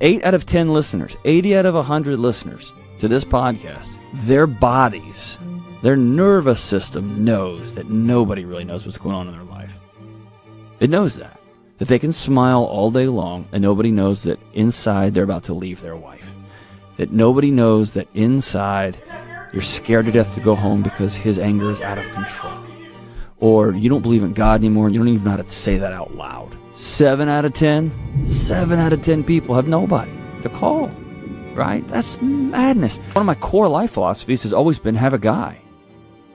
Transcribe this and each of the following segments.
8 out of 10 listeners, 80 out of 100 listeners to this podcast, their bodies, their nervous system knows that nobody really knows what's going on in their life. It knows that they can smile all day long and nobody knows that inside they're about to leave their wife. That nobody knows that inside you're scared to death to go home because his anger is out of control. Or you don't believe in God anymore and you don't even know how to say that out loud. 7 out of 10 people have nobody to call, right? That's madness. One of my core life philosophies has always been have a guy,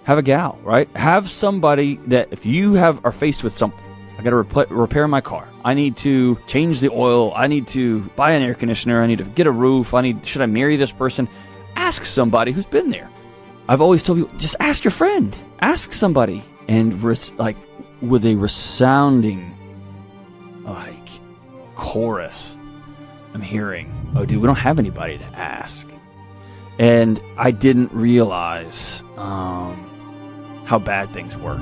have a gal, right? Have somebody that if you are faced with something, I got to repair my car. I need to change the oil. I need to buy an air conditioner. I need to get a roof. should I marry this person? Ask somebody who's been there. I've always told people, just ask your friend. Ask somebody. And with a resounding, chorus, I'm hearing, oh, dude, we don't have anybody to ask. And I didn't realize how bad things were.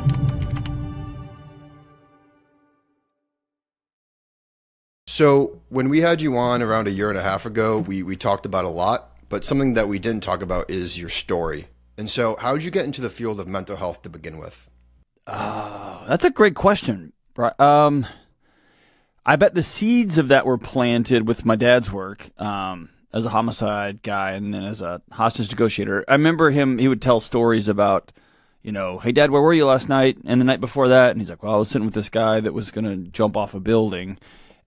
So when we had you on around a year and a half ago, we talked about a lot, but something that we didn't talk about is your story. And so how did you get into the field of mental health to begin with? That's a great question. I bet the seeds of that were planted with my dad's work as a homicide guy and then as a hostage negotiator. I remember he would tell stories about, hey, Dad, where were you last night? And the night before that? And he's like, well, I was sitting with this guy that was going to jump off a building.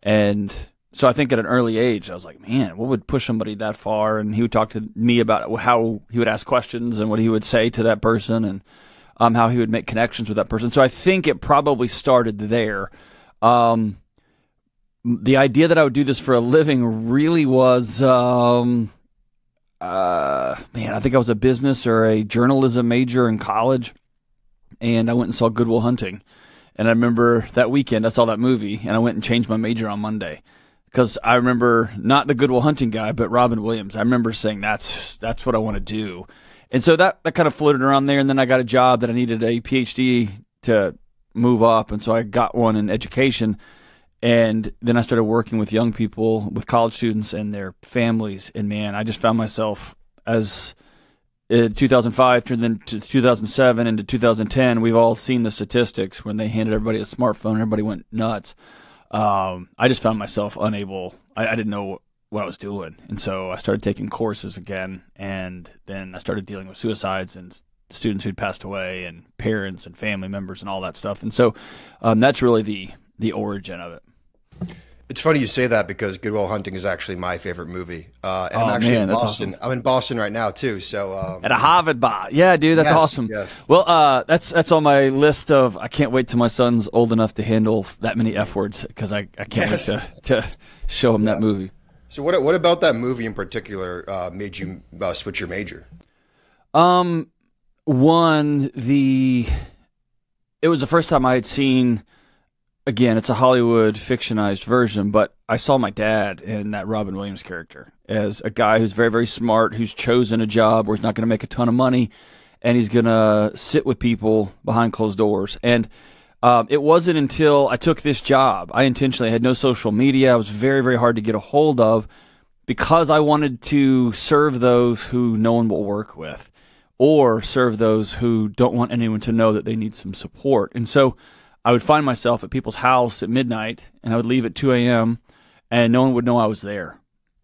And so I think at an early age, I was like, man, what would push somebody that far? And he would talk to me about how he would ask questions and what he would say to that person and how he would make connections with that person. So I think it probably started there. The idea that I would do this for a living really was, I think I was a business or a journalism major in college, and I went and saw Good Will Hunting. And I remember that weekend I saw that movie, and I went and changed my major on Monday. Because I remember not the Good Will Hunting guy, but Robin Williams. I remember saying, that's what I want to do. And so that kind of floated around there, and then I got a job that I needed a PhD to move up, and so I got one in education. And then I started working with young people, with college students and their families. And man, I just found myself as 2005 turned into 2007 into 2010. We've all seen the statistics when they handed everybody a smartphone, everybody went nuts. I just found myself unable. I didn't know what I was doing. And so I started taking courses again. And then I started dealing with suicides and students who'd passed away and parents and family members and all that stuff. And so that's really the origin of it. It's funny you say that because Good Will Hunting is actually my favorite movie. And I'm actually in Boston. Awesome. I'm in Boston right now too. So at a Harvard bar. Yeah, dude, that's awesome. Yes. Well, that's on my list of, I can't wait till my son's old enough to handle that many F words because I can't wait to show him that movie. So what about that movie in particular made you switch your major? It was the first time I had seen. Again, it's a Hollywood fictionized version, but I saw my dad in that Robin Williams character as a guy who's very, very smart, who's chosen a job where he's not going to make a ton of money, and he's going to sit with people behind closed doors. And it wasn't until I took this job, I intentionally had no social media. I was very, very hard to get a hold of because I wanted to serve those who no one will work with or serve those who don't want anyone to know that they need some support. And so I would find myself at people's house at midnight, and I would leave at 2 a.m., and no one would know I was there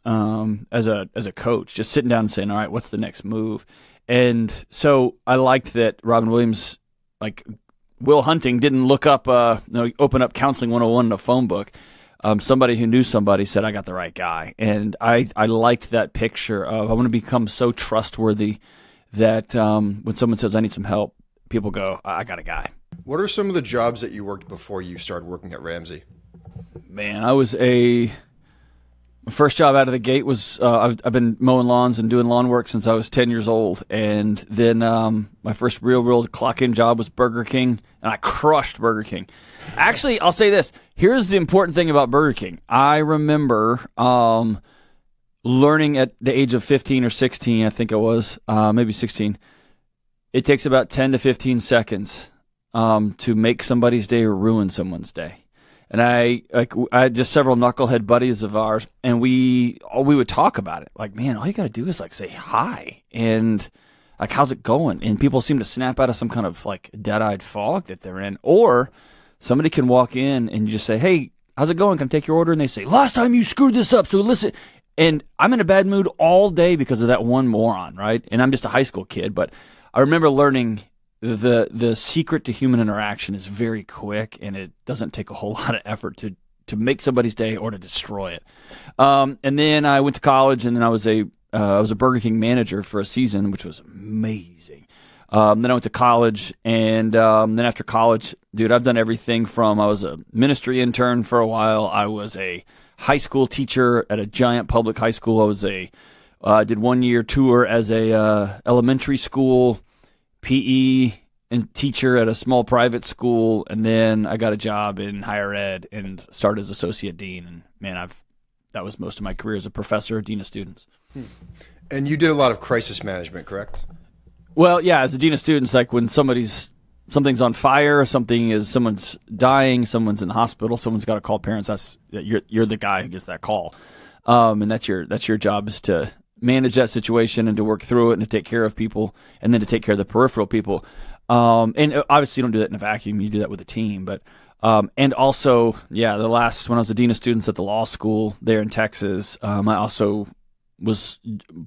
as a coach, just sitting down and saying, all right, what's the next move? And so I liked that Robin Williams, like Will Hunting, didn't look up, open up Counseling 101 in a phone book. Somebody who knew somebody said, I got the right guy. And I liked that picture of I want to become so trustworthy that when someone says, I need some help, people go, I got a guy. What are some of the jobs that you worked before you started working at Ramsey? Man, my first job out of the gate was I've been mowing lawns and doing lawn work since I was 10 years old. And then my first real clock-in job was Burger King, and I crushed Burger King. Actually, I'll say this. Here's the important thing about Burger King. I remember learning at the age of 15 or 16, I think I was, maybe 16. It takes about 10 to 15 seconds to make somebody's day or ruin someone's day. And I had just several knucklehead buddies of ours, and we would talk about it. Like, man, all you got to do is like say hi, and like, how's it going? And people seem to snap out of some kind of like dead-eyed fog that they're in. Or somebody can walk in and you just say, hey, how's it going? Can I take your order? And they say, last time you screwed this up, so listen. And I'm in a bad mood all day because of that one moron, right? And I'm just a high school kid, but I remember learning the secret to human interaction is very quick, and it doesn't take a whole lot of effort to make somebody's day or to destroy it. And then I went to college, and then I was a Burger King manager for a season, which was amazing. Then I went to college, and then after college, dude, I've done everything from I was a ministry intern for a while. I was a high school teacher at a giant public high school. I did 1 year tour as a elementary school PE and teacher at a small private school, and then I got a job in higher ed and started as associate dean. And man, that was most of my career as a professor, dean of students. And you did a lot of crisis management, correct? Well, yeah, as a dean of students, like when something's on fire, someone's dying, someone's in the hospital, someone's got to call parents. You're the guy who gets that call, and that's your job is to manage that situation and to work through it and to take care of people and then to take care of the peripheral people. And obviously you don't do that in a vacuum. You do that with a team. But and also, yeah, when I was the dean of students at the law school there in Texas, I also was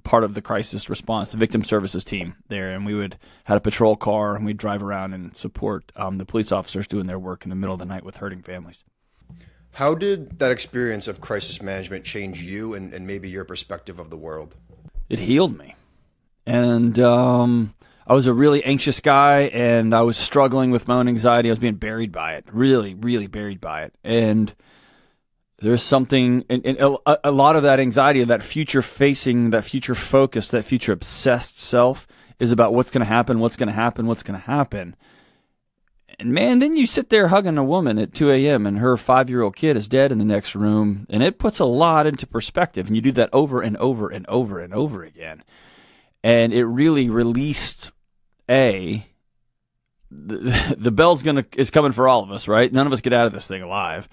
part of the crisis response, the victim services team there. And we had a patrol car, and we'd drive around and support the police officers doing their work in the middle of the night with hurting families. How did that experience of crisis management change you and maybe your perspective of the world? It healed me. And I was a really anxious guy, and I was struggling with my own anxiety. I was being buried by it, really, really buried by it. And there's something, and a lot of that anxiety, that future facing, that future focus, that future obsessed self is about what's going to happen, what's going to happen, what's going to happen. And man, then you sit there hugging a woman at 2 a.m. and her 5-year-old kid is dead in the next room, and it puts a lot into perspective. And you do that over and over and over and over again. And it really released the bell's is coming for all of us, right? None of us get out of this thing alive.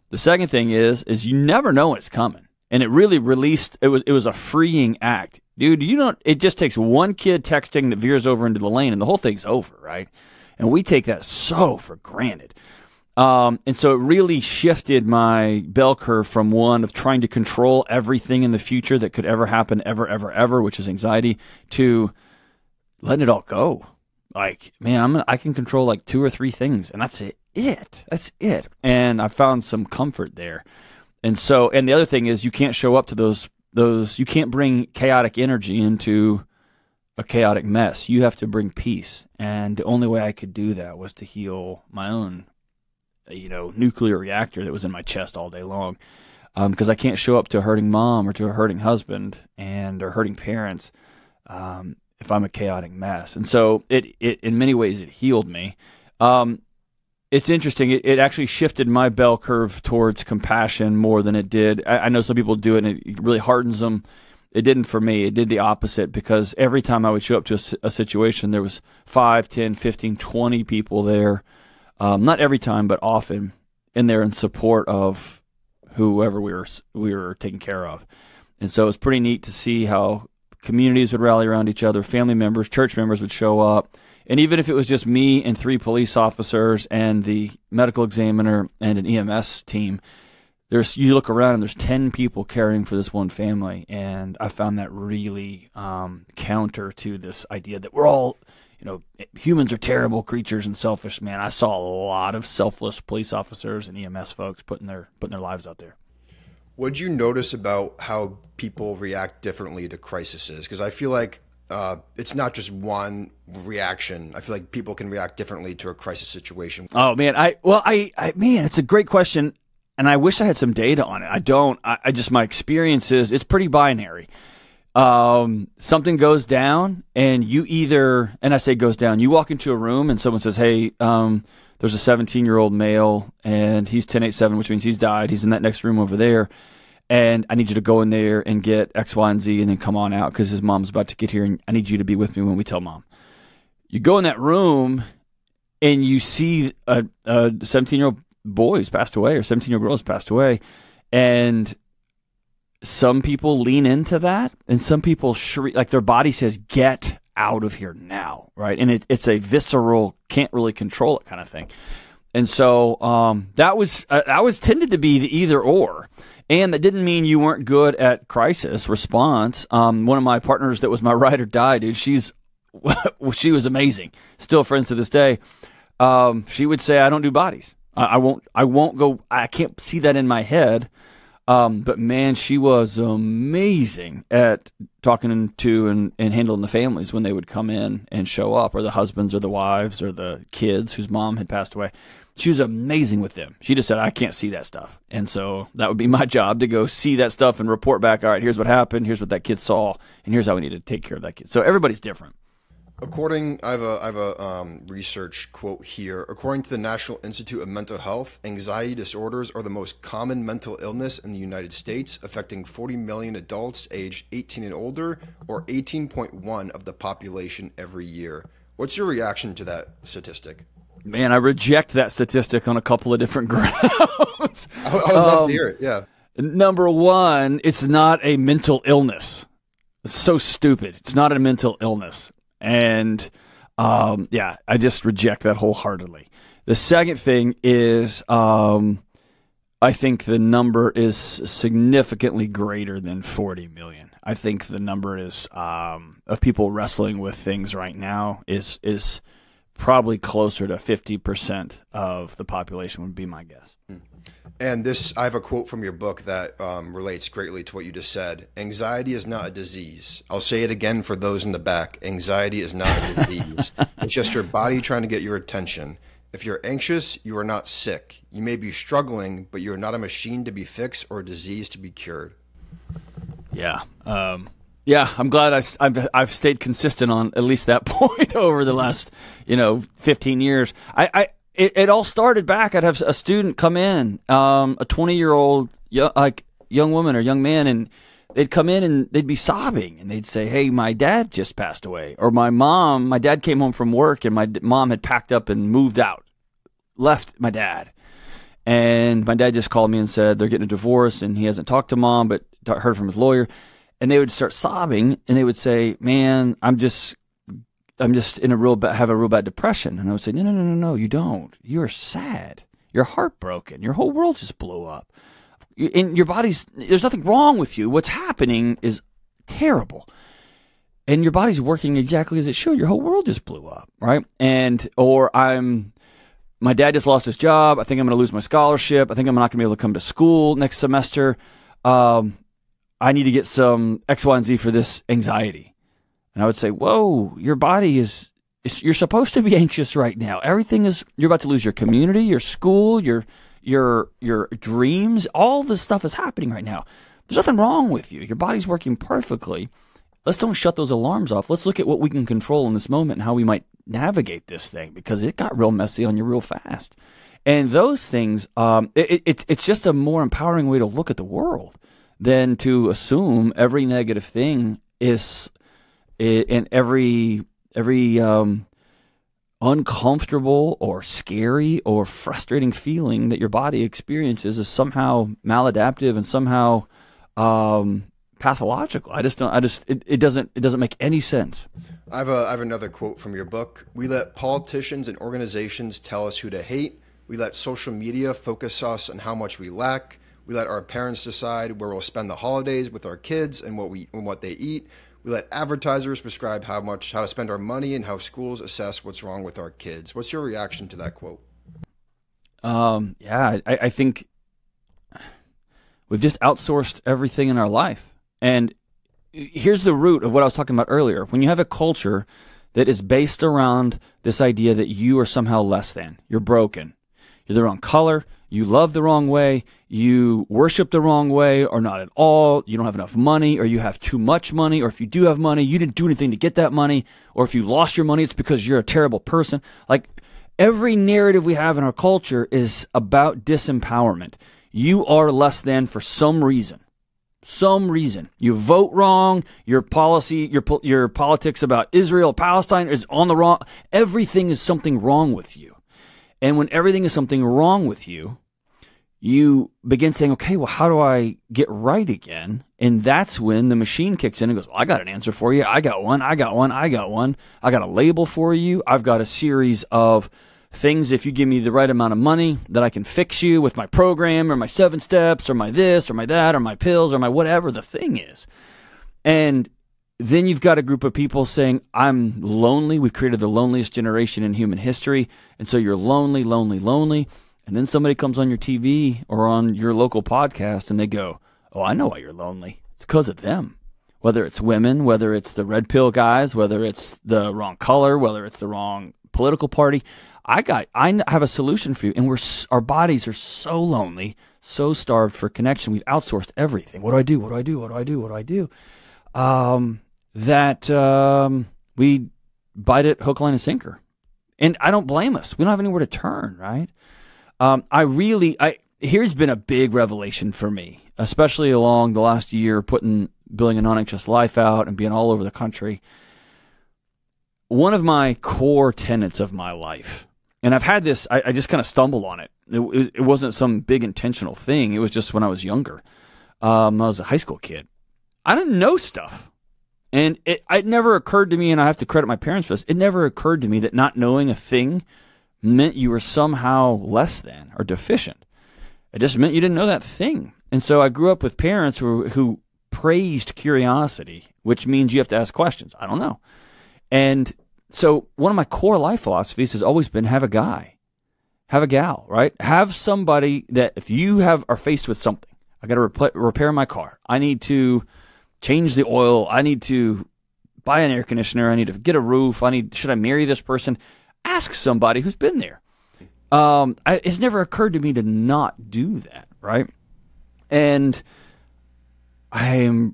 The second thing is you never know when it's coming. And it really released, it was a freeing act. Dude, it just takes one kid texting that veers over into the lane and the whole thing's over, right? And we take that so for granted. And so it really shifted my bell curve from one of trying to control everything in the future that could ever happen, ever, which is anxiety, to letting it all go. Like, man, I can control like 2 or 3 things, and that's it. That's it. And I found some comfort there. And the other thing is you can't show up to those, you can't bring chaotic energy into a chaotic mess. You have to bring peace. And the only way I could do that was to heal my own, nuclear reactor that was in my chest all day long. Because I can't show up to a hurting mom or to a hurting husband or hurting parents if I'm a chaotic mess. And so it in many ways, it healed me. It's interesting. It actually shifted my bell curve towards compassion more than it did. I know some people do it and it really hardens them. It didn't for me. It did the opposite, because every time I would show up to a situation, there was 5, 10, 15, 20 people there. Not every time, but often in there in support of whoever we were taking care of. And so it was pretty neat to see how communities would rally around each other, family members, church members would show up. And even if it was just me and 3 police officers and the medical examiner and an EMS team, you look around and there's 10 people caring for this one family. And I found that really counter to this idea that we're all, humans are terrible creatures and selfish. Man, I saw a lot of selfless police officers and EMS folks putting their lives out there. What'd you notice about how people react differently to crises? Because I feel like it's not just one reaction. I feel like people can react differently to a crisis situation. Oh man, man, it's a great question, and I wish I had some data on it. I don't. I just, my experience is it's pretty binary. Something goes down, and and I say goes down. You walk into a room, and someone says, "Hey, there's a 17-year-old male, and he's 1087, which means he's died. He's in that next room over there." And I need you to go in there and get X, Y, and Z and then come on out because his mom's about to get here and I need you to be with me when we tell mom. You go in that room and you see a 17-year-old boy who's passed away or 17-year-old girl who's passed away. And some people lean into that, and some people shriek, like their body says, get out of here now, right? And it's a visceral, can't really control it kind of thing. And so that was tended to be the either or. And that didn't mean you weren't good at crisis response. One of my partners that was my ride or die, dude, she was amazing. Still friends to this day. She would say, I don't do bodies. I won't go, I can't see that in my head. But man, she was amazing at talking to and handling the families when they would come in and show up, or the husbands or the wives or the kids whose mom had passed away. She was amazing with them. She just said, I can't see that stuff. And so that would be my job, to go see that stuff and report back. All right, here's what happened. Here's what that kid saw. And here's how we need to take care of that kid. So everybody's different. I have a research quote here. According to the National Institute of Mental Health, anxiety disorders are the most common mental illness in the United States, affecting 40 million adults aged 18 and older, or 18.1% of the population every year. What's your reaction to that statistic? Man, I reject that statistic on a couple of different grounds. I would love to hear it, yeah. Number one, it's not a mental illness. It's so stupid. It's not a mental illness. And I just reject that wholeheartedly. The second thing is I think the number is significantly greater than 40 million. I think the number is of people wrestling with things right now is probably closer to 50% of the population would be my guess. And I have a quote from your book that relates greatly to what you just said. Anxiety is not a disease. I'll say it again for those in the back. Anxiety is not a disease. It's just your body trying to get your attention. If you're anxious, you are not sick. You may be struggling, but you're not a machine to be fixed or a disease to be cured. Yeah. I'm glad I've stayed consistent on at least that point over the last 15 years. It all started back. I'd have a student come in, a 20-year-old young woman or young man, and they'd come in and they'd be sobbing, and they'd say, "Hey, my dad just passed away," or my dad came home from work, and my mom had packed up and moved out, left my dad, and my dad just called me and said they're getting a divorce, and he hasn't talked to mom, but heard from his lawyer. And they would start sobbing, and they would say, "Man, I'm just in have a real bad depression." And I would say, No, you don't. You're sad. You're heartbroken. Your whole world just blew up. In your there's nothing wrong with you. What's happening is terrible. And your body's working exactly as it should. Your whole world just blew up, right? My dad just lost his job. I think I'm going to lose my scholarship. I think I'm not going to be able to come to school next semester. I need to get some X, Y, and Z for this anxiety. And I would say, whoa, your body you're supposed to be anxious right now. You're about to lose your community, your school, your dreams. All this stuff is happening right now. There's nothing wrong with you. Your body's working perfectly. Let's don't shut those alarms off. Let's look at what we can control in this moment and how we might navigate this thing, because it got real messy on you real fast. And those things, it's just a more empowering way to look at the world than to assume every negative thing is in every uncomfortable or scary or frustrating feeling that your body experiences is somehow maladaptive and somehow pathological. It doesn't make any sense. I have another quote from your book. We let politicians and organizations tell us who to hate. We let social media focus us on how much we lack. We let our parents decide where we'll spend the holidays with our kids and what they eat. We let advertisers prescribe how to spend our money and how schools assess what's wrong with our kids. What's your reaction to that quote? I think we've just outsourced everything in our life. And here's the root of what I was talking about earlier. When you have a culture that is based around this idea that you are somehow less than, you're broken, you're the wrong color, you love the wrong way, you worship the wrong way, or not at all, you don't have enough money, or you have too much money, or if you do have money, you didn't do anything to get that money, or if you lost your money, it's because you're a terrible person. Like, every narrative we have in our culture is about disempowerment. You are less than for some reason. You vote wrong, your policy, your politics about Israel, Palestine is on the wrong, everything is something wrong with you. And when everything is something wrong with you, you begin saying, okay, well, how do I get right again? And that's when the machine kicks in and goes, well, I got an answer for you. I got one. I got a label for you. I've got a series of things. If you give me the right amount of money, that I can fix you with my program or my 7 steps or my this or my that or my pills or my whatever the thing is. And then you've got a group of people saying, I'm lonely. We've created the loneliest generation in human history. And so you're lonely, lonely, lonely. And then somebody comes on your TV or on your local podcast and they go, oh, I know why you're lonely. It's because of them. Whether it's women, whether it's the red pill guys, whether it's the wrong color, whether it's the wrong political party. I have a solution for you. And our bodies are so lonely, so starved for connection. We've outsourced everything. What do I do? What do I do? What do I do? What do I do? That we bite it hook, line, and sinker. And I don't blame us. We don't have anywhere to turn, right? Here's been a big revelation for me, especially along the last year, building a non-anxious life out and being all over the country. One of my core tenets of my life, and I've had this, I just kind of stumbled on it. It wasn't some big intentional thing. It was just when I was younger. I was a high school kid. I didn't know stuff. And it never occurred to me, and I have to credit my parents for this, it never occurred to me that not knowing a thing meant you were somehow less than or deficient. It just meant you didn't know that thing. And so I grew up with parents who praised curiosity, which means you have to ask questions. I don't know. And so one of my core life philosophies has always been have a guy, have a gal, right? Have somebody that if you are faced with something, I got to repair my car. I need to change the oil. I need to buy an air conditioner. I need to get a roof. Should I marry this person? Ask somebody who's been there. It's never occurred to me to not do that, right? And I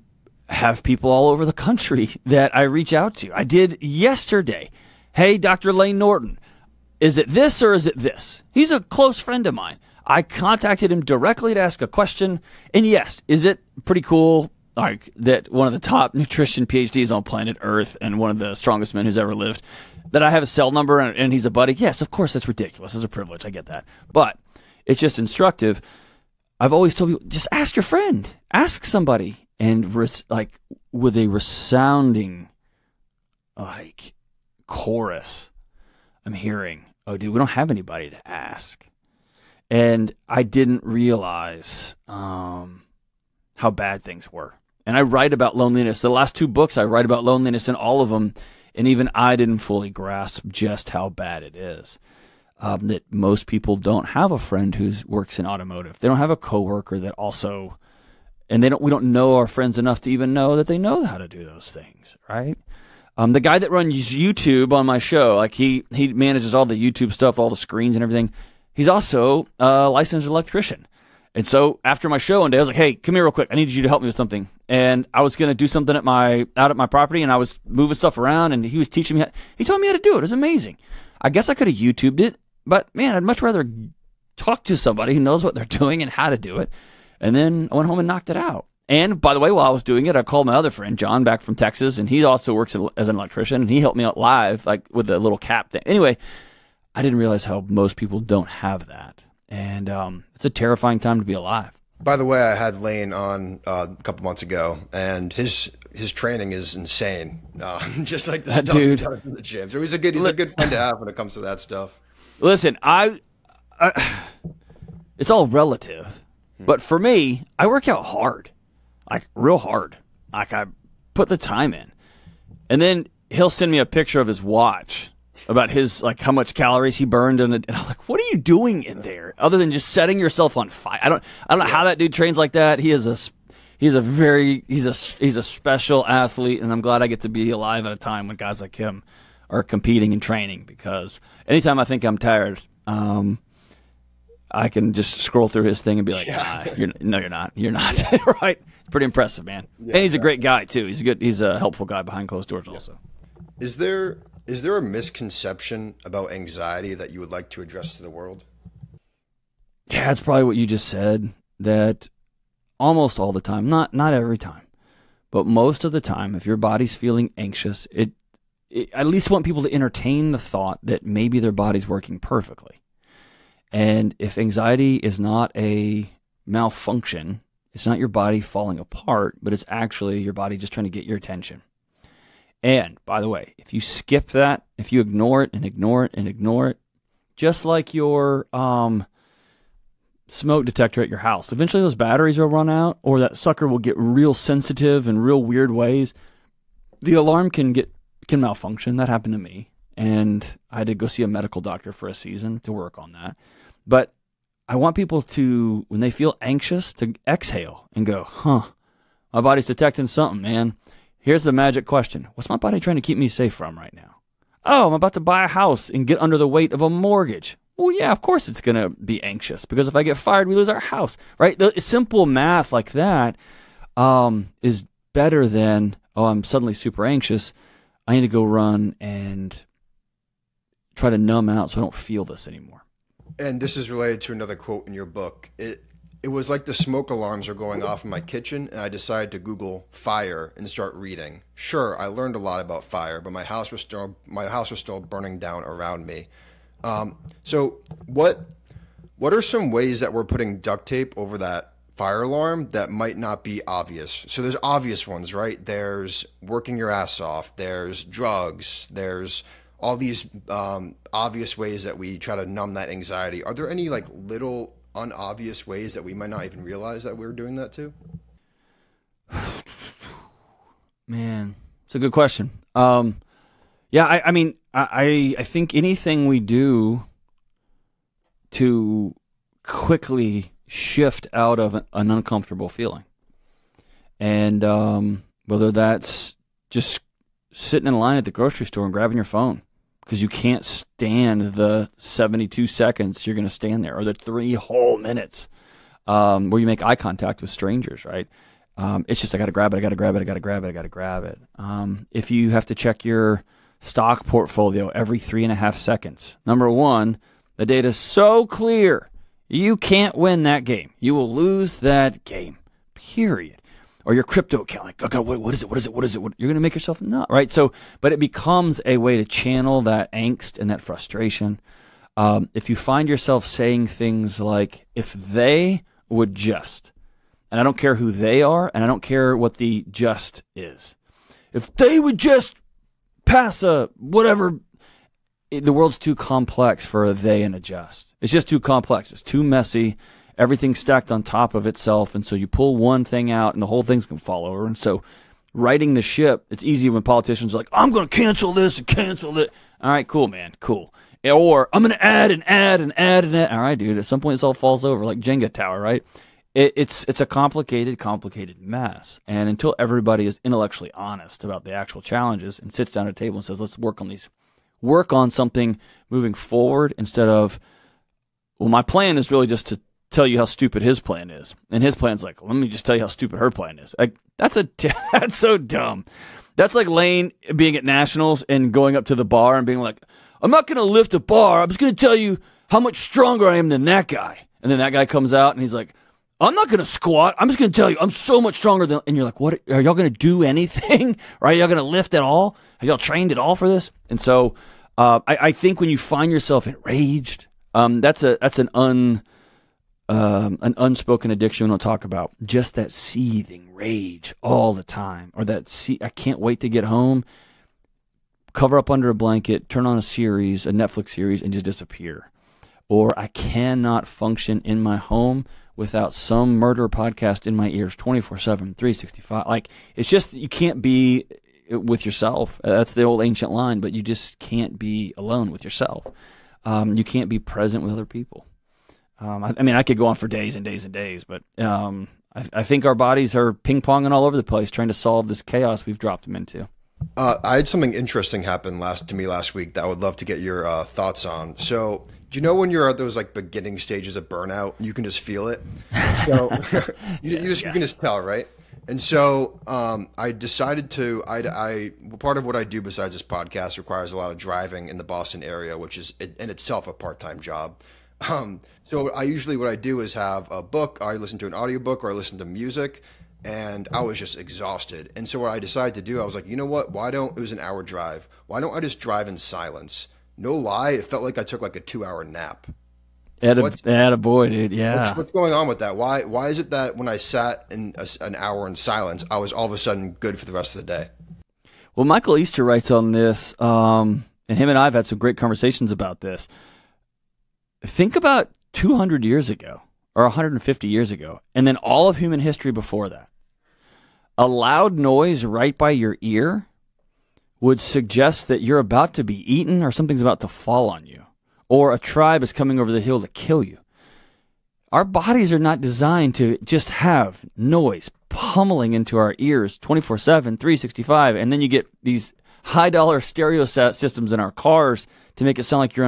have people all over the country that I reach out to. I did yesterday. Hey, Dr. Lane Norton, is it this or is it this? He's a close friend of mine. I contacted him directly to ask a question. And yes, is it pretty cool like that one of the top nutrition PhDs on planet Earth and one of the strongest men who's ever lived, that I have a cell number and he's a buddy? Yes, of course, that's ridiculous. It's a privilege. I get that. But it's just instructive. I've always told people, just ask your friend. Ask somebody. And with a resounding chorus, I'm hearing, oh, dude, we don't have anybody to ask. And I didn't realize how bad things were. And I write about loneliness. The last 2 books I write about loneliness in all of them. And even I didn't fully grasp just how bad it is. That most people don't have a friend who works in automotive. They don't have a coworker that also, and we don't know our friends enough to even know that they know how to do those things, right? The guy that runs YouTube on my show, like he manages all the YouTube stuff, all the screens and everything. He's also a licensed electrician. And so after my show one day, I was like, hey, come here real quick. I need you to help me with something. And I was going to do something out at my property, and I was moving stuff around, and he was teaching me. He told me how to do it. It was amazing. I guess I could have YouTubed it, but man, I'd much rather talk to somebody who knows what they're doing and how to do it. And then I went home and knocked it out. And by the way, while I was doing it, I called my other friend, John, back from Texas, and he also works as an electrician, and he helped me out live, like with a little cap thing. Anyway, I didn't realize how most people don't have that. And it's a terrifying time to be alive. By the way, I had Lane on a couple months ago, and his training is insane. Just like the that stuff dude he does in the gym. So he's a good friend to have when it comes to that stuff. Listen, it's all relative, but for me, I work out hard, like real hard. Like I put the time in, and then he'll send me a picture of his watch about his, like, how much calories he burned, and I'm like, what are you doing in there other than just setting yourself on fire? I don't know how that dude trains like that. He's a special athlete, and I'm glad I get to be alive at a time when guys like him are competing and training, because anytime I think I'm tired, I can just scroll through his thing and be like, you're not. Yeah. Right? It's pretty impressive, man. Yeah, and he's a great guy too. He's a helpful guy behind closed doors also. Is there a misconception about anxiety that you would like to address to the world? Yeah, it's probably what you just said, that almost all the time, not every time, but most of the time, if your body's feeling anxious, I at least want people to entertain the thought that maybe their body's working perfectly. And if anxiety is not a malfunction, it's not your body falling apart, but it's actually your body just trying to get your attention. And by the way, if you skip that, if you ignore it and ignore it and ignore it, just like your smoke detector at your house, eventually those batteries will run out, or that sucker will get real sensitive in real weird ways. The alarm can malfunction. That happened to me, and I had to go see a medical doctor for a season to work on that. But I want people to, when they feel anxious, to exhale and go, my body's detecting something, man. Here's the magic question. What's my body trying to keep me safe from right now? Oh, I'm about to buy a house and get under the weight of a mortgage. Well, yeah, of course it's going to be anxious, because if I get fired, we lose our house, right? The simple math like that is better than, I'm suddenly super anxious. I need to go run and try to numb out so I don't feel this anymore. And this is related to another quote in your book. It was like the smoke alarms are going off in my kitchen, and I decided to Google fire and start reading. Sure, I learned a lot about fire, but my house was still burning down around me. So what are some ways that we're putting duct tape over that fire alarm that might not be obvious? So there's obvious ones, right? There's working your ass off. There's drugs. There's all these obvious ways that we try to numb that anxiety. Are there any like little unobvious ways that we might not even realize that we're doing that too? Man, it's a good question. Yeah, I mean, I think anything we do to quickly shift out of an uncomfortable feeling, and whether that's just sitting in line at the grocery store and grabbing your phone because you can't stand the 72 seconds you're going to stand there, or the 3 whole minutes where you make eye contact with strangers, right? It's just, I got to grab it, I got to grab it, I got to grab it, I got to grab it. If you have to check your stock portfolio every 3.5 seconds, number one, the data is so clear, you can't win that game. You will lose that game, period. Or your crypto account, like, okay, what is it? You're going to make yourself nut, right? So, but it becomes a way to channel that angst and that frustration. If you find yourself saying things like, if they would just, and I don't care who they are, and I don't care what the just is, if they would just pass a whatever, the world's too complex for a they and a just. It's just too complex. It's too messy. Everything's stacked on top of itself, and so you pull one thing out and the whole thing's going to fall over. And so righting the ship, it's easy when politicians are like, I'm going to cancel this and cancel it. All right, cool, man, cool. Or I'm going to add and add and add and add. All right, dude, at some point this all falls over like Jenga tower, right? It's a complicated mess. And until everybody is intellectually honest about the actual challenges and sits down at a table and says, let's work on something moving forward, instead of, well, my plan is really just to tell you how stupid his plan is, and his plan's like, let me just tell you how stupid her plan is. Like, that's so dumb. That's like Lane being at Nationals and going up to the bar and being like, I'm not going to lift a bar, I'm just going to tell you how much stronger I am than that guy. And then that guy comes out and he's like, I'm not going to squat, I'm just going to tell you I'm so much stronger than. And you're like, what, are y'all going to do anything? Right? Are y'all going to lift at all? Are y'all trained at all for this? And so I think when you find yourself enraged, that's an unspoken addiction we don't talk about. Just that seething rage all the time, or that I can't wait to get home, cover up under a blanket, turn on a Netflix series, and just disappear. Or I cannot function in my home without some murder podcast in my ears 24/7, 365. Like, it's just, you can't be with yourself. That's the old ancient line, but you just can't be alone with yourself. You can't be present with other people. I mean, I could go on for days and days and days, but I think our bodies are ping-ponging all over the place trying to solve this chaos we've dropped them into. I had something interesting happen to me last week that I would love to get your thoughts on. So, do you know when you're at those like beginning stages of burnout, you can just feel it? So you can just tell, right? And so I decided to, part of what I do besides this podcast requires a lot of driving in the Boston area, which is in itself a part-time job. So what I do is have a book, I listen to an audiobook, or I listen to music, and I was just exhausted. And so what I decided to do, I was like, you know what, it was an hour drive. Why don't I just drive in silence? No lie, it felt like I took like a 2-hour nap. Atta boy, dude. Yeah. What's going on with that? Why is it that when I sat in an hour in silence, I was all of a sudden good for the rest of the day? Well, Michael Easter writes on this, and him and I have had some great conversations about this. Think about 200 years ago or 150 years ago, and then all of human history before that. A loud noise right by your ear would suggest that you're about to be eaten or something's about to fall on you, or a tribe is coming over the hill to kill you. Our bodies are not designed to just have noise pummeling into our ears 24/7, 365, and then you get these high-dollar stereo systems in our cars to make it sound like you're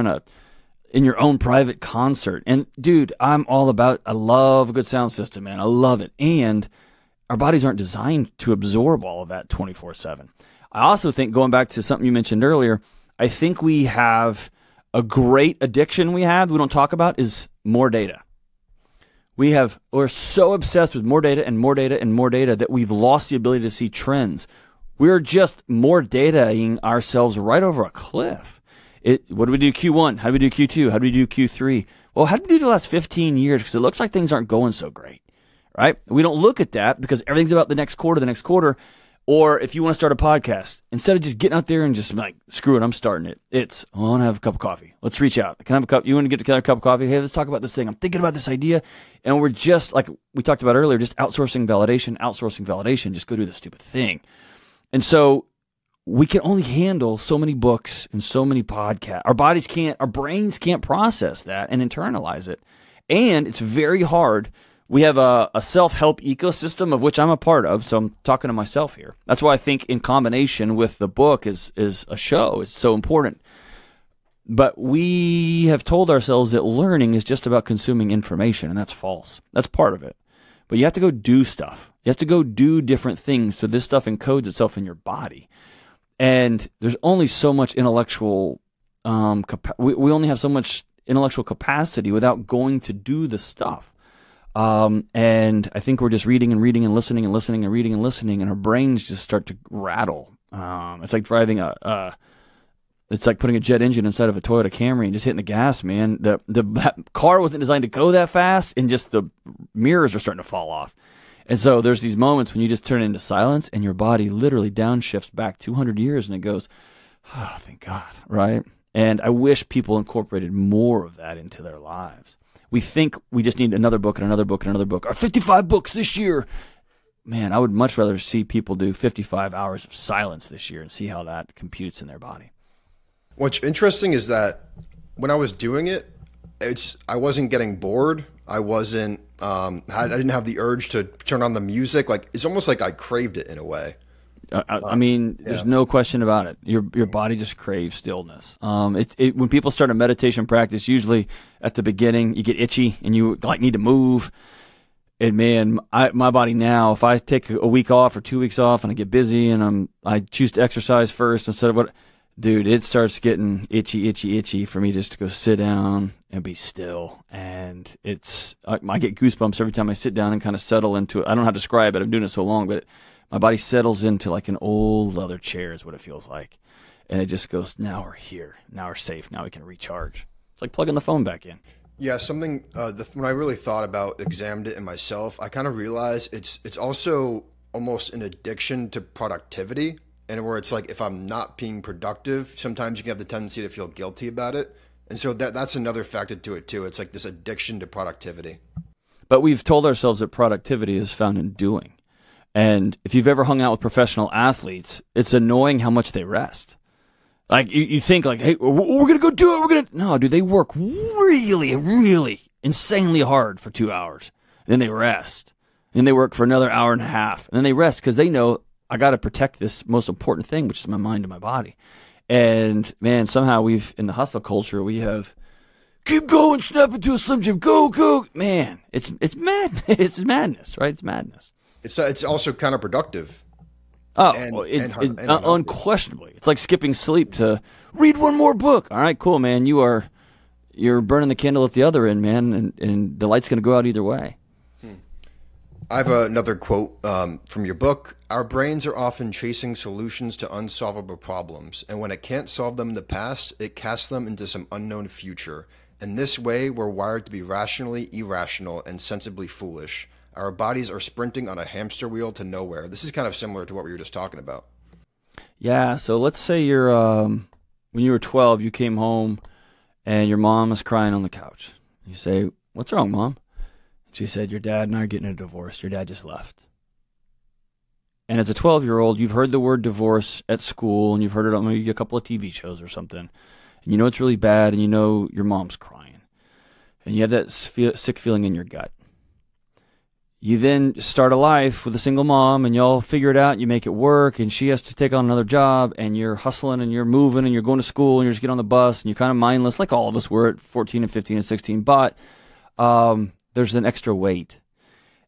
in your own private concert. And dude, I love a good sound system, man. I love it. And our bodies aren't designed to absorb all of that 24/7. I also think, going back to something you mentioned earlier, I think we have a great addiction we don't talk about is more data. We're so obsessed with more data and more data and more data that we've lost the ability to see trends. We're just more dataing ourselves right over a cliff. What do we do Q1? How do we do Q2? How do we do Q3? Well, how did we do the last 15 years? Because it looks like things aren't going so great, right? We don't look at that because everything's about the next quarter. Or if you want to start a podcast, instead of just getting out there and just like, screw it, I'm starting it. I want to have a cup of coffee. Let's reach out. Can I have a cup? You want to get together a cup of coffee? Hey, let's talk about this thing. I'm thinking about this idea. And we're just, like we talked about earlier, just outsourcing validation. Just go do the stupid thing. And so we can only handle so many books and so many podcasts. Our brains can't process that and internalize it. And it's very hard. We have a self-help ecosystem of which I'm a part of, so I'm talking to myself here. That's why I think in combination with the book is a show. It's so important. But we have told ourselves that learning is just about consuming information, and that's false. That's part of it. But you have to go do stuff. You have to go do different things so this stuff encodes itself in your body. And there's only so much intellectual we only have so much intellectual capacity without going to do the stuff. And I think we're just reading and listening and listening and reading and listening, and our brains just start to rattle. It's like driving it's like putting a jet engine inside of a Toyota Camry and just hitting the gas, man. That car wasn't designed to go that fast, and just the mirrors are starting to fall off. And so there's these moments when you just turn into silence and your body literally downshifts back 200 years and it goes, oh, thank God, right? And I wish people incorporated more of that into their lives. We think we just need another book and another book and another book. Or 55 books this year. Man, I would much rather see people do 55 hours of silence this year and see how that computes in their body. What's interesting is that when I was doing it, I wasn't getting bored. I wasn't. I didn't have the urge to turn on the music. Like, it's almost like I craved it in a way. I mean, there's no question about it. Your body just craves stillness. When people start a meditation practice, usually at the beginning, you get itchy and you like need to move. And man, my body now, if I take a week off or 2 weeks off and I get busy and I choose to exercise first instead of dude, it starts getting itchy for me just to go sit down and be still. And I get goosebumps every time I sit down and kind of settle into it. I don't know how to describe it. I'm doing it so long, but my body settles into like an old leather chair is what it feels like. And it just goes, now we're here. Now we're safe. Now we can recharge. It's like plugging the phone back in. Yeah, something, when I really thought about, examined it in myself, I kind of realized it's also almost an addiction to productivity. And where it's like, if I'm not being productive, sometimes you can have the tendency to feel guilty about it. And so that's another factor to it too. It's like this addiction to productivity. But we've told ourselves that productivity is found in doing. And if you've ever hung out with professional athletes, it's annoying how much they rest. Like you think like, hey, we're going to go do it. No, dude, they work really, really insanely hard for 2 hours. And then they rest. And then they work for another hour and a half. And then they rest because they know I got to protect this most important thing, which is my mind and my body. And man, somehow in the hustle culture, we have keep going, snap into a Slim Jim, go. Man, it's mad. It's madness, right? It's madness. It's also counterproductive. Oh, unquestionably. It's like skipping sleep to read one more book. All right, cool, man. You're burning the candle at the other end, man, and the light's going to go out either way. I have another quote from your book. Our brains are often chasing solutions to unsolvable problems, and when it can't solve them in the past, it casts them into some unknown future. In this way, we're wired to be rationally irrational and sensibly foolish. Our bodies are sprinting on a hamster wheel to nowhere. This is kind of similar to what we were just talking about. Yeah, so let's say you're when you were 12, you came home and your mom is crying on the couch. You say, "What's wrong, Mom?" She said, "Your dad and I are getting a divorce. Your dad just left." And as a 12-year-old, you've heard the word divorce at school, and you've heard it on maybe a couple of TV shows or something. And you know it's really bad, and you know your mom's crying. And you have that sick feeling in your gut. You then start a life with a single mom, and y'all figure it out, and you make it work, and she has to take on another job, and you're hustling, and you're moving, and you're going to school, and you're just getting on the bus, and you're kind of mindless, like all of us were at 14 and 15 and 16. But there's an extra weight.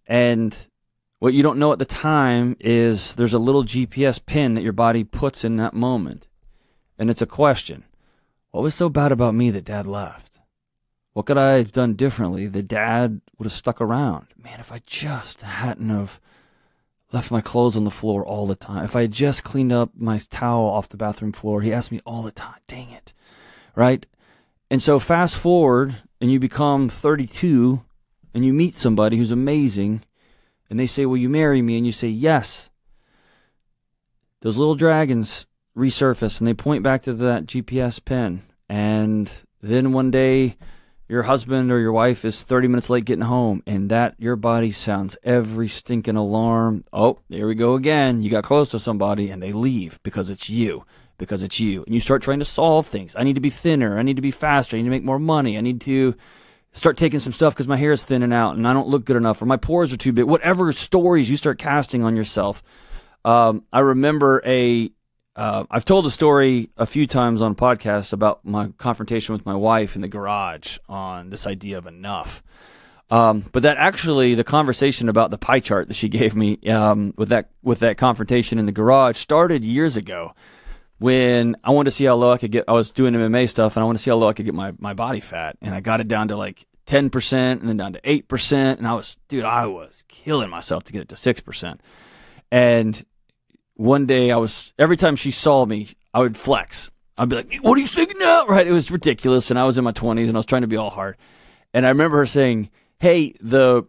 And what you don't know at the time is there's a little GPS pin that your body puts in that moment. And it's a question. What was so bad about me that Dad left? What could I have done differently that Dad would have stuck around? Man, if I just hadn't have left my clothes on the floor all the time. If I had just cleaned up my towel off the bathroom floor. He asked me all the time. Dang it. Right? And so fast forward and you become 32 and you meet somebody who's amazing and they say, "Will you marry me?" And you say, "Yes." Those little dragons resurface and they point back to that GPS pin. And then one day your husband or your wife is 30 minutes late getting home, and that your body sounds every stinking alarm. Oh, there we go again. You got close to somebody, and they leave because it's you. Because it's you. And you start trying to solve things. I need to be thinner. I need to be faster. I need to make more money. I need to start taking some stuff because my hair is thinning out and I don't look good enough, or my pores are too big. Whatever stories you start casting on yourself. I remember I've told a story a few times on podcasts about my confrontation with my wife in the garage on this idea of enough. But that actually, the conversation about the pie chart that she gave me with that confrontation in the garage started years ago when I wanted to see how low I could get. I was doing MMA stuff, and I wanted to see how low I could get my body fat. And I got it down to like 10% and then down to 8%. And I was killing myself to get it to 6%. And one day every time she saw me, I would flex. I'd be like, "What are you thinking now?" Right? It was ridiculous. And I was in my 20s and I was trying to be all hard. And I remember her saying, "Hey, the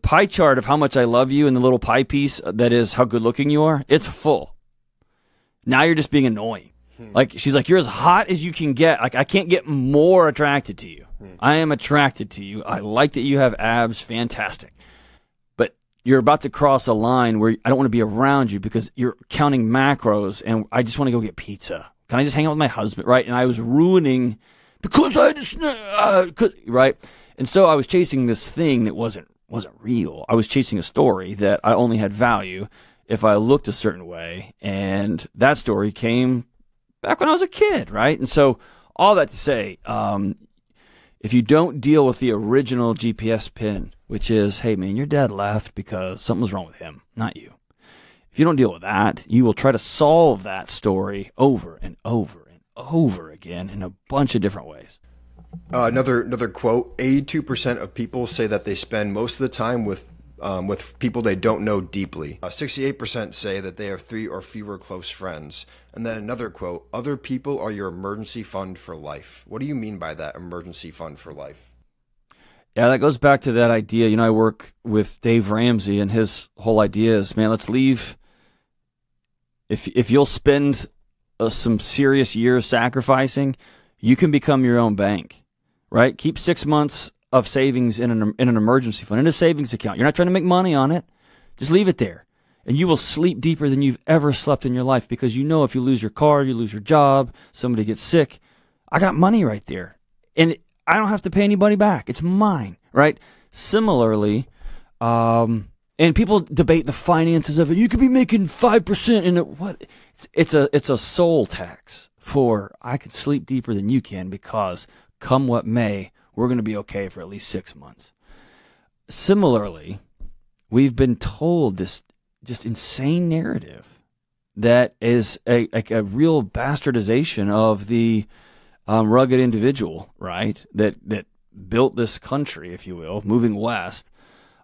pie chart of how much I love you and the little pie piece that is how good looking you are, it's full. Now you're just being annoying." Like, she's like, "You're as hot as you can get. Like, I can't get more attracted to you. I am attracted to you. I like that you have abs. Fantastic. But you're about to cross a line where I don't want to be around you because you're counting macros and I just want to go get pizza. Can I just hang out with my husband?" Right? And I was ruining because I just, right? And so I was chasing this thing that wasn't real. I was chasing a story that I only had value if I looked a certain way. And that story came back when I was a kid, right? And so all that to say, if you don't deal with the original GPS pin, which is, "Hey, man, your dad left because something was wrong with him, not you." If you don't deal with that, you will try to solve that story over and over and over again in a bunch of different ways. Another quote: 82% of people say that they spend most of the time with people they don't know deeply. 68% say that they have 3 or fewer close friends. And then another quote: "Other people are your emergency fund for life." What do you mean by that, emergency fund for life? Yeah, that goes back to that idea. I work with Dave Ramsey, and his whole idea is, man, let's leave. If you'll spend some serious years sacrificing, you can become your own bank, right? Keep 6 months of savings in an emergency fund, in a savings account. You're not trying to make money on it. Just leave it there. And you will sleep deeper than you've ever slept in your life, because you know if you lose your car, you lose your job, somebody gets sick, I got money right there. And I don't have to pay anybody back. It's mine, right? Similarly, and people debate the finances of it. You could be making 5% in it. What? It's a soul tax for I could sleep deeper than you can, because come what may, we're going to be okay for at least 6 months. Similarly, we've been told this just insane narrative that is a real bastardization of the rugged individual, right? That built this country, if you will, moving west.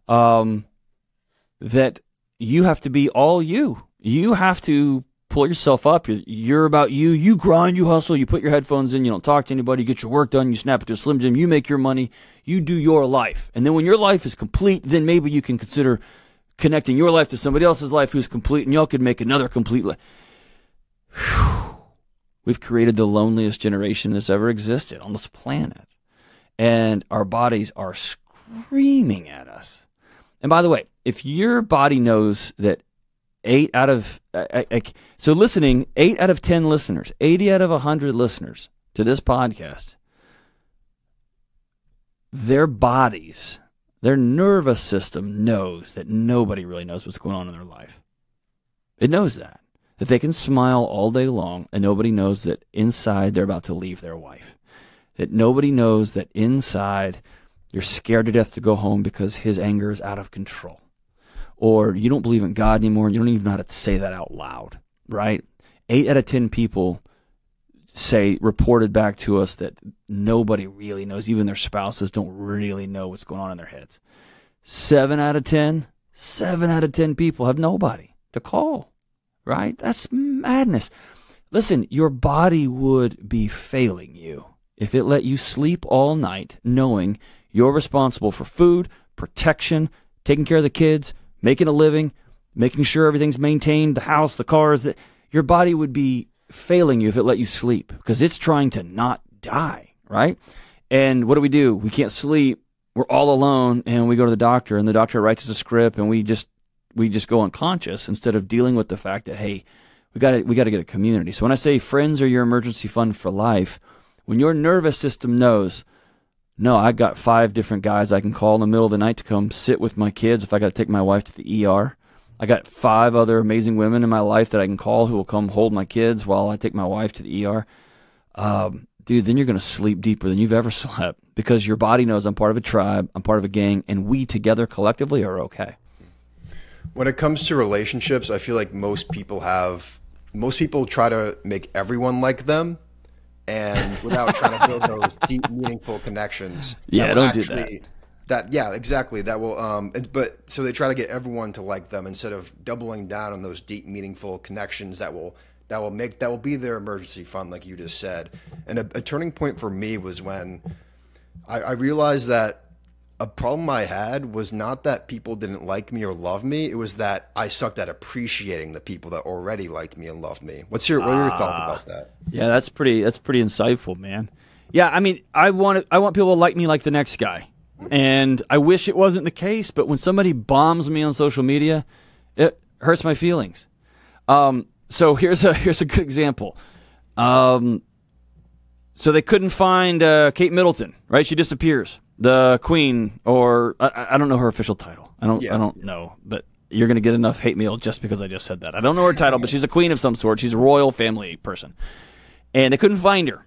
That you have to be all you. You have to pull yourself up. You're about you. You grind, you hustle, you put your headphones in, you don't talk to anybody, you get your work done, you snap it to a Slim Jim, you make your money, you do your life. And then when your life is complete, then maybe you can consider connecting your life to somebody else's life who's complete, and y'all could make another complete life. We've created the loneliest generation that's ever existed on this planet. And our bodies are screaming at us. And by the way, if your body knows that 8 out of 10 listeners, 80 out of 100 listeners to this podcast, their bodies, their nervous system knows that nobody really knows what's going on in their life. It knows that they can smile all day long and nobody knows that inside they're about to leave their wife. That nobody knows that inside you're scared to death to go home because his anger is out of control. Or you don't believe in God anymore and you don't even know how to say that out loud, right? 8 out of 10 people reported back to us that nobody really knows, even their spouses don't really know what's going on in their heads. 7 out of 10 people have nobody to call, right? That's madness. Listen, your body would be failing you if it let you sleep all night knowing you're responsible for food, protection, taking care of the kids, making a living, making sure everything's maintained, the house, the cars. Your body would be failing you if it let you sleep because it's trying to not die, right? And what do? We can't sleep. We're all alone, and we go to the doctor, and the doctor writes us a script, and we just go unconscious instead of dealing with the fact that, hey, we got to get a community. So when I say friends are your emergency fund for life, when your nervous system knows, no, I got 5 different guys I can call in the middle of the night to come sit with my kids if I got to take my wife to the ER. I got 5 other amazing women in my life that I can call who will come hold my kids while I take my wife to the ER. Dude, then you're going to sleep deeper than you've ever slept because your body knows I'm part of a tribe, I'm part of a gang, and we together collectively are okay. When it comes to relationships, I feel like most people try to make everyone like them. And without trying to build those deep, meaningful connections. Yeah, don't do that. Yeah, exactly. That will, but so they try to get everyone to like them instead of doubling down on those deep, meaningful connections that will be their emergency fund, like you just said. And a turning point for me was when I realized that a problem I had was not that people didn't like me or love me. It was that I sucked at appreciating the people that already liked me and loved me. What are your thoughts about that? Yeah, that's pretty insightful, man. Yeah, I mean, I want people to like me like the next guy. And I wish it wasn't the case, but when somebody bombs me on social media, it hurts my feelings. So here's a good example. So they couldn't find Kate Middleton, right? She disappears. The Queen, or I don't know her official title. I don't know, but you're going to get enough hate mail just because I just said that. I don't know her title, but she's a queen of some sort. She's a royal family person. And they couldn't find her.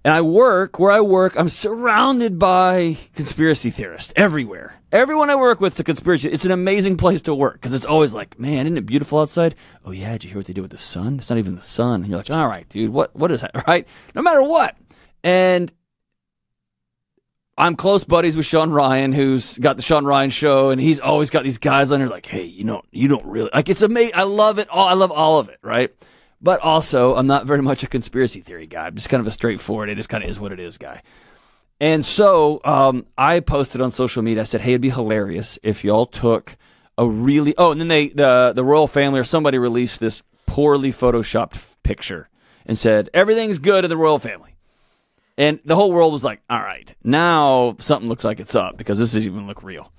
And where I work, I'm surrounded by conspiracy theorists everywhere. Everyone I work with is a conspiracy. It's an amazing place to work because it's always like, man, isn't it beautiful outside? Oh, yeah, did you hear what they did with the sun? It's not even the sun. And you're like, all right, dude, what is that, right? No matter what. And I'm close buddies with Sean Ryan, who's got the Sean Ryan show, and he's always got these guys on there like, hey, you don't really, like, it's amazing. I love it all. I love all of it, right? But also, I'm not very much a conspiracy theory guy. I'm just kind of a straightforward, it just kind of is what it is guy. And so I posted on social media, I said, hey, it'd be hilarious if y'all took a really, and then the royal family or somebody released this poorly photoshopped picture and said, everything's good in the royal family. And the whole world was like, all right, now something looks like it's up because this doesn't even look real.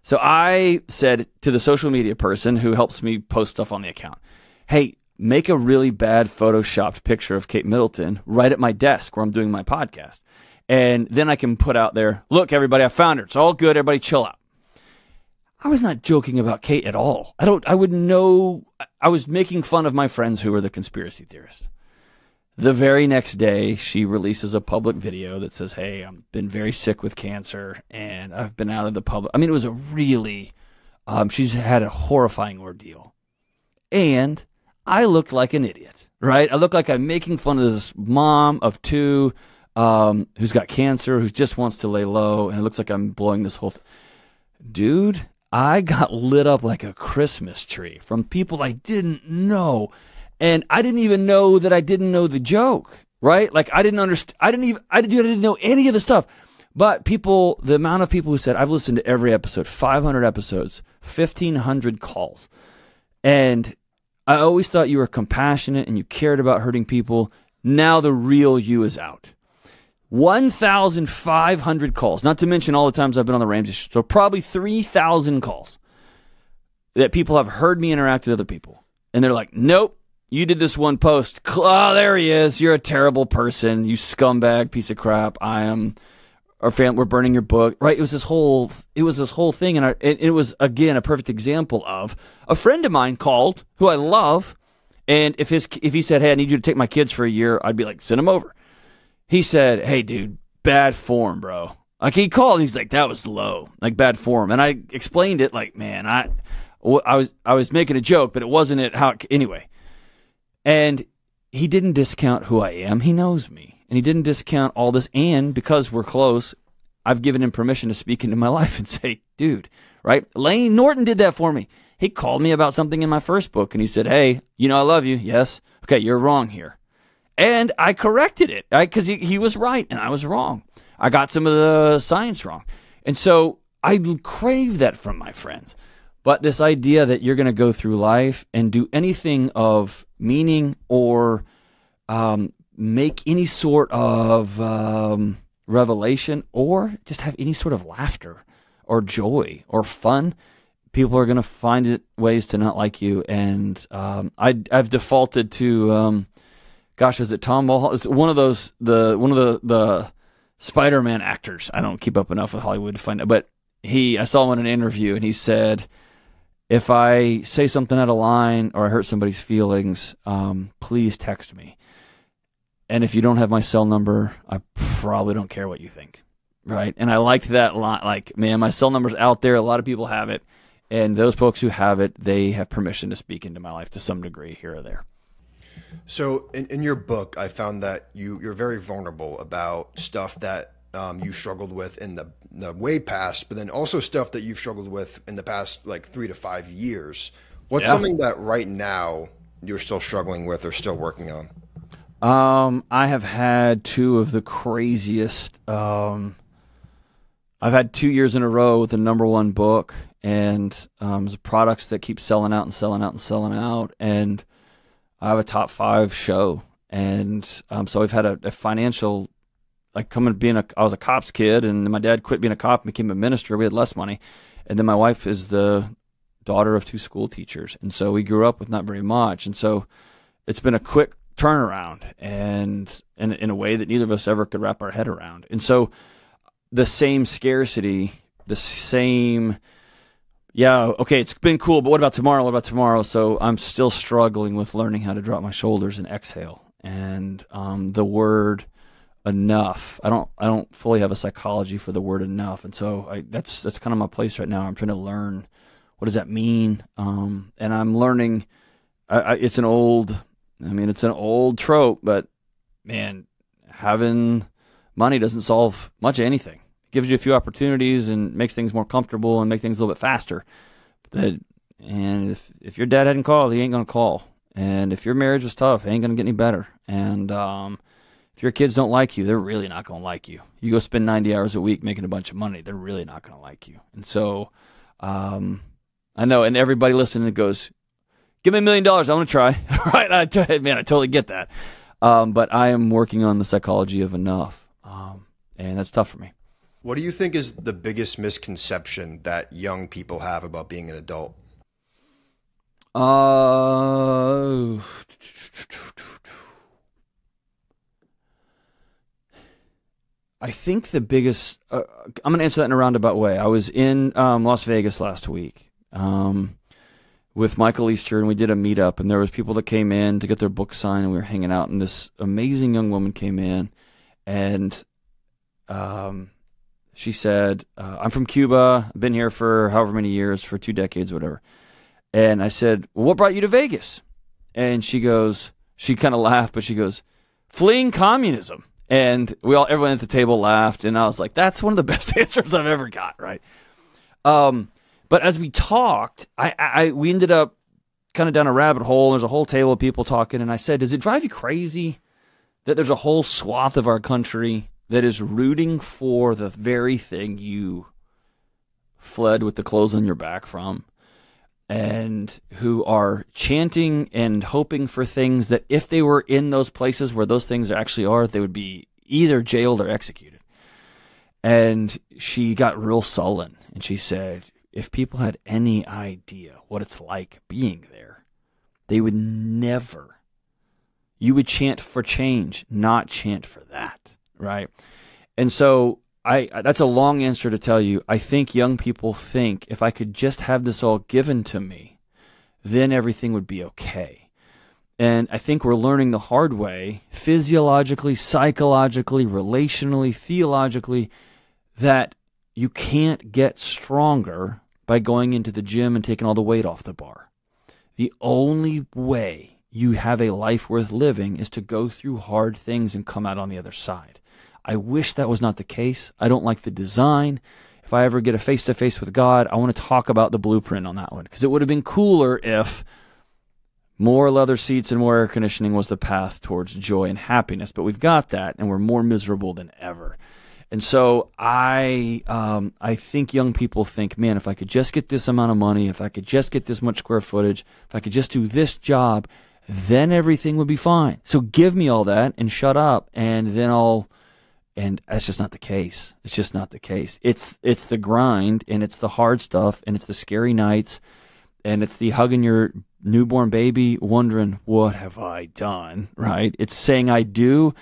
So I said to the social media person who helps me post stuff on the account, hey, make a really bad photoshopped picture of Kate Middleton right at my desk where I'm doing my podcast. And then I can put out there, look, everybody, I found her. It's all good. Everybody chill out. I was not joking about Kate at all. I was making fun of my friends who are the conspiracy theorists. The very next day, she releases a public video that says, hey, I've been very sick with cancer, and I've been out of the public. I mean, it was a really, she's had a horrifying ordeal. And I looked like an idiot, right? I look like I'm making fun of this mom of 2 who's got cancer, who just wants to lay low, and it looks like I'm blowing this whole Dude, I got lit up like a Christmas tree from people I didn't know. And I didn't even know that I didn't know the joke, right? Like I didn't understand. I didn't know any of the stuff. But people, the amount of people who said, I've listened to every episode, 500 episodes, 1,500 calls. And I always thought you were compassionate and you cared about hurting people. Now the real you is out. 1,500 calls, not to mention all the times I've been on the Ramsey show. So probably 3,000 calls that people have heard me interact with other people. And they're like, nope, you did this one post. Oh, there he is. You're a terrible person. You scumbag piece of crap. Our family, we're burning your book, right? It was this whole thing, and it was again a perfect example of a friend of mine called who I love, and if he said, "Hey, I need you to take my kids for a year," I'd be like, "Send them over." He said, "Hey, dude, bad form, bro." Like he called, and he's like, "That was low, like bad form," and I explained it like, "Man, I was making a joke, but it wasn't it how anyway." And he didn't discount who I am. He knows me. And he didn't discount all this. And because we're close, I've given him permission to speak into my life and say, dude, right? Lane Norton did that for me. He called me about something in my first book. And he said, hey, I love you. Yes. Okay, you're wrong here. And I corrected it, right? Because he was right and I was wrong. I got some of the science wrong. And so I crave that from my friends. But this idea that you're going to go through life and do anything of meaning or make any sort of revelation or just have any sort of laughter or joy or fun, people are going to find ways to not like you. And I've defaulted to, was it Tom Mulholland? It's one of the Spider-Man actors. I don't keep up enough with Hollywood to find out, but I saw him in an interview and he said, if I say something out of line or I hurt somebody's feelings, please text me. And if you don't have my cell number, I probably don't care what you think, right? And I liked that lot. Like, man, my cell number's out there. A lot of people have it. And those folks who have it, they have permission to speak into my life to some degree here or there. So in your book, I found that you're very vulnerable about stuff that you struggled with in the way past, but then also stuff that you've struggled with in the past, like 3 to 5 years. What's something that right now you're still struggling with or still working on? I have had two of the craziest. I've had 2 years in a row with the #1 book, and products that keep selling out and selling out and selling out, and I have a top 5 show, and so I've had a financial, like I was a cop's kid, and my dad quit being a cop and became a minister. We had less money, and then my wife is the daughter of 2 school teachers, and so we grew up with not very much, and so it's been a quick turnaround and in a way that neither of us ever could wrap our head around. And so the same scarcity, the same, okay, it's been cool, but what about tomorrow? What about tomorrow? So I'm still struggling with learning how to drop my shoulders and exhale. And the word enough, I don't fully have a psychology for the word enough. And so that's kind of my place right now. I'm trying to learn, what does that mean? And I'm learning, it's an old trope, but man, having money doesn't solve much of anything. It gives you a few opportunities and makes things more comfortable and make things a little bit faster. And if your dad hadn't called, he ain't going to call. And if your marriage was tough, it ain't going to get any better. And if your kids don't like you, they're really not going to like you. You go spend 90 hours a week making a bunch of money, they're really not going to like you. And so I know, and everybody listening goes, give me $1 million. I'm going to try. Right? I totally get that. But I am working on the psychology of enough. And that's tough for me. What do you think is the biggest misconception that young people have about being an adult? I think the biggest, I'm going to answer that in a roundabout way. I was in Las Vegas last week with Michael Easter, and we did a meetup, and there was people that came in to get their book signed, and we were hanging out, and this amazing young woman came in, and she said, I'm from Cuba. I've been here for however many years, for 2 decades, whatever. And I said, well, what brought you to Vegas? And she kind of laughed, but she goes, fleeing communism. And everyone at the table laughed, and I was like, that's one of the best answers I've ever got, right? But as we talked, we ended up kind of down a rabbit hole. There's a whole table of people talking. And I said, does it drive you crazy that there's a whole swath of our country that is rooting for the very thing you fled with the clothes on your back from, and who are chanting and hoping for things that if they were in those places where those things actually are, they would be either jailed or executed? And she got real sullen, and she said, if people had any idea what it's like being there, they would never. You would chant for change, not chant for that, right? And so that's a long answer to tell you, I think young people think if I could just have this all given to me, then everything would be okay. And I think we're learning the hard way, physiologically, psychologically, relationally, theologically, that you can't get stronger by going into the gym and taking all the weight off the bar. The only way you have a life worth living is to go through hard things and come out on the other side. I wish that was not the case. I don't like the design. If I ever get a face-to-face with God, I want to talk about the blueprint on that one, because it would have been cooler if more leather seats and more air conditioning was the path towards joy and happiness. But we've got that, and we're more miserable than ever. And so I think young people think, man, if I could just get this amount of money, if I could just get this much square footage, if I could just do this job, then everything would be fine. So give me all that and shut up, and then and that's just not the case. It's just not the case. It's the grind, and it's the hard stuff, and it's the scary nights, and it's the hugging your newborn baby, wondering, what have I done, right? It's saying I do,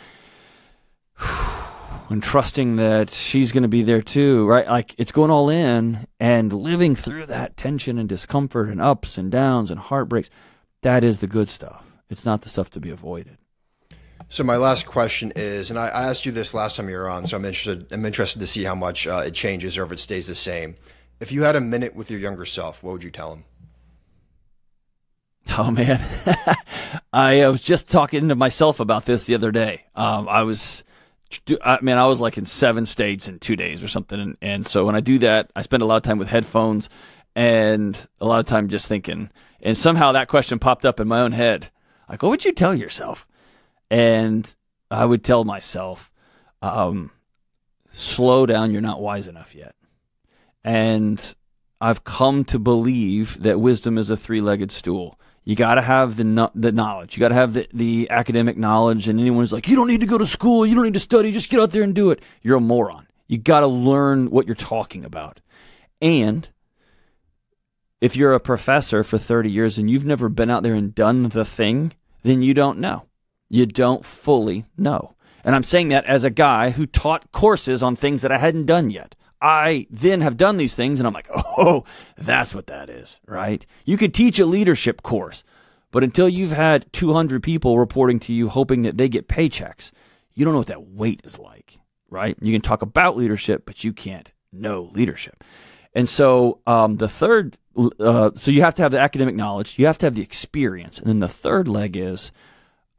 and trusting that she's going to be there too, right? Like, it's going all in and living through that tension and discomfort and ups and downs and heartbreaks. That is the good stuff. It's not the stuff to be avoided. So my last question is, and I asked you this last time you were on, so I'm interested to see how much it changes or if it stays the same. If you had a minute with your younger self, what would you tell him? Oh, man. I was just talking to myself about this the other day. I was like in 7 states in 2 days or something. And so when I do that, I spend a lot of time with headphones and a lot of time just thinking. And somehow that question popped up in my own head. Like, what would you tell yourself? And I would tell myself, slow down, you're not wise enough yet. And I've come to believe that wisdom is a 3-legged stool. You got to have the knowledge. You got to have the academic knowledge. And anyone who's like, you don't need to go to school, you don't need to study, just get out there and do it. You're a moron. You got to learn what you're talking about. And if you're a professor for 30 years and you've never been out there and done the thing, then you don't know. You don't fully know. And I'm saying that as a guy who taught courses on things that I hadn't done yet. I then have done these things, and I'm like, oh, that's what that is, right? You could teach a leadership course, but until you've had 200 people reporting to you hoping that they get paychecks, you don't know what that weight is like, right? You can talk about leadership, but you can't know leadership. And so so you have to have the academic knowledge, you have to have the experience, and then the third leg is,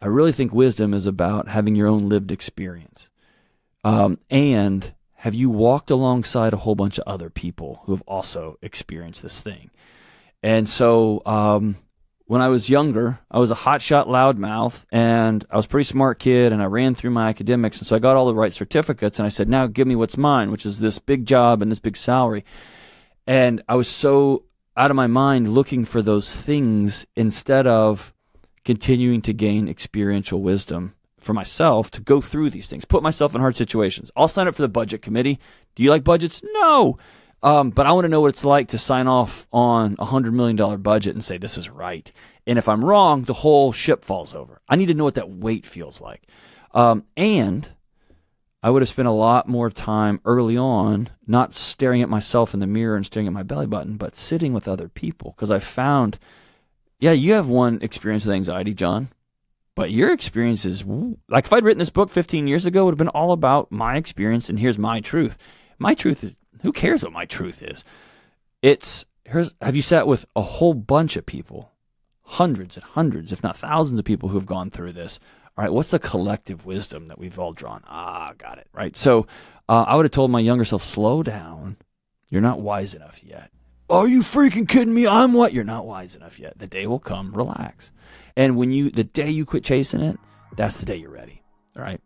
I really think wisdom is about having your own lived experience. And have you walked alongside a whole bunch of other people who have also experienced this thing? And so when I was younger, I was a hotshot loudmouth, and I was a pretty smart kid, and I ran through my academics, and so I got all the right certificates, and I said, now give me what's mine, which is this big job and this big salary. And I was so out of my mind looking for those things instead of continuing to gain experiential wisdom for myself to go through these things, put myself in hard situations. I'll sign up for the budget committee. Do you like budgets? No. But I want to know what it's like to sign off on a $100 million budget and say, this is right. And if I'm wrong, the whole ship falls over. I need to know what that weight feels like. And I would have spent a lot more time early on, not staring at myself in the mirror and staring at my belly button, but sitting with other people. Because I found, yeah, you have one experience with anxiety, John. But your experience is, like if I'd written this book 15 years ago, it would have been all about my experience, and here's my truth. My truth is, who cares what my truth is? Have you sat with a whole bunch of people, hundreds and hundreds, if not thousands of people who have gone through this? All right, what's the collective wisdom that we've all drawn? Got it, right? So I would have told my younger self, slow down. You're not wise enough yet. Are you freaking kidding me? I'm what? You're not wise enough yet. The day will come. Relax. And the day you quit chasing it, that's the day you're ready. All right.